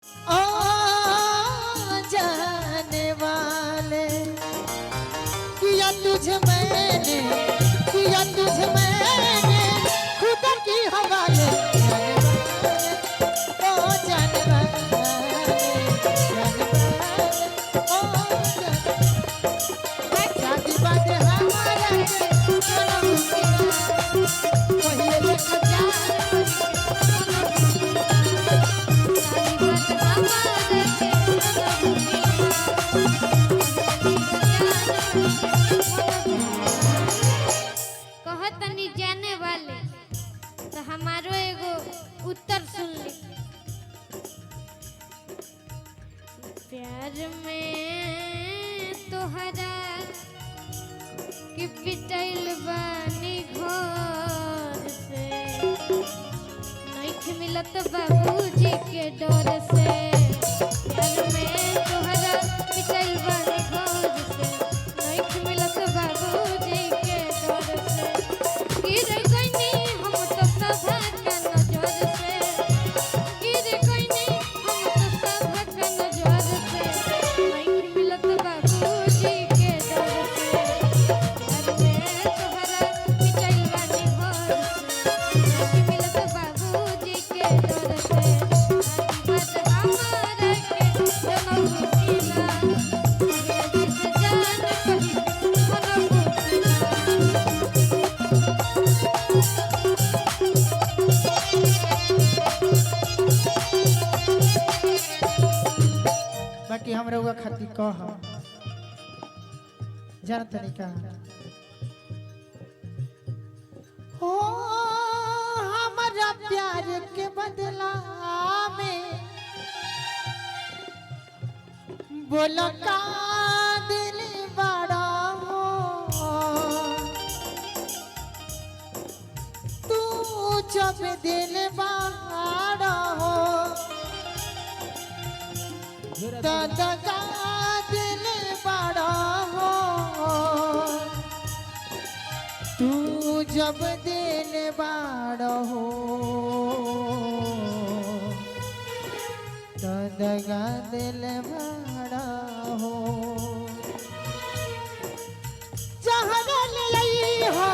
ओ जाने वाले किया तुझे मैंने, किया तुझे मैंने खुदा की हवाले। ओ जाने वाले, जाने वाले, ओ शादी बात हमारा जन्म पहले देखा कहतनी जाने वाले तो हमारो एगो उत्तर सुन ली। प्यार में तोहरा कि पिटैल बानी घर से नहीं मिलत बाबूजी के डर से। प्यार में तोहरा पिटैल बानी घर से नहीं मिलत बाबूजी के डर से। गिर गईनी हम तो सभा का नजर से, गिर गईनी हम तो सभा का नजर से नहीं मिलत बाबूजी के डर से। प्यार में तोहरा पिटैल बानी घर से नहीं मिलत बाबूजी के डर से। बात हमारा के जनम किला ये दिस जान कही मन बुझना। बाकी हम रहुआ खाती कह जान तरीका हो हमारा प्यार के बदला में बोलो का दिल बड़ा हो तू जब दिल बड़ा हो दादा का दिल बड़ा हो तू जब दिल बड़ा हो दादा का दिल बड़ा हो। जहरा ले आई हो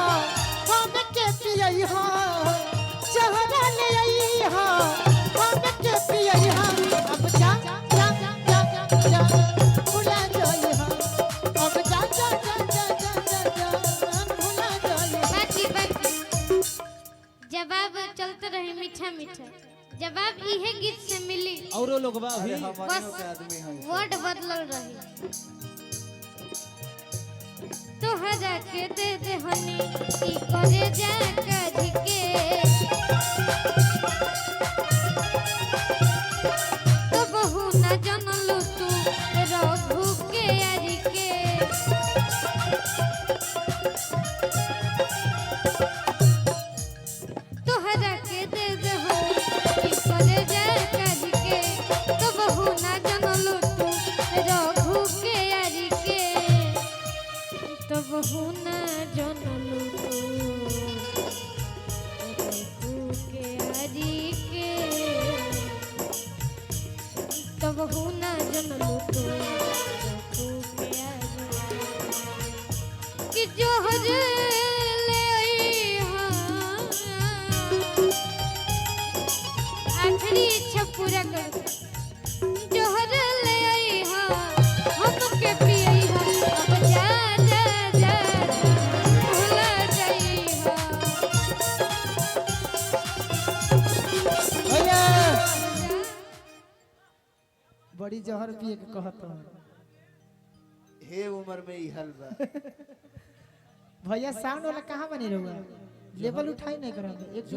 हम के पियई हो, जहरा ले आई हो हम के पियई हो। अब जा भुला जाई हो, अब जा भुला जाई। बाकी बाकी जवाब चलते रहे मीठा मीठा। जवाब इहे गीत से मिली औरो लोग बा भी बस वर्ड बदलल रही। तोहरा के दे दे हनी ई करे जा काज के तो बहु ना जनलू तू रघु के यारी के। तोहरा के दे दे हनी ई करे जा काज के तो बहु ना जनलू तू रघु के यारी के। तो बहु ना जनलू तू रघु के यारी के। तो बहु ना जनलू तू रघु के यारी कि जोहर ले आई हाँ आखिरी इच्छा पूरा कर। जोहर ले आई हाँ हम के पियई हाँ अब जा जा जा भुला जाई हाँ। भैया बड़ी जहर पिए के कहत हो। हे उम्र में ही हल बा। भैया साउंड वाला कहाँ बनी रहुआ लेवल उठाई नहीं करा एक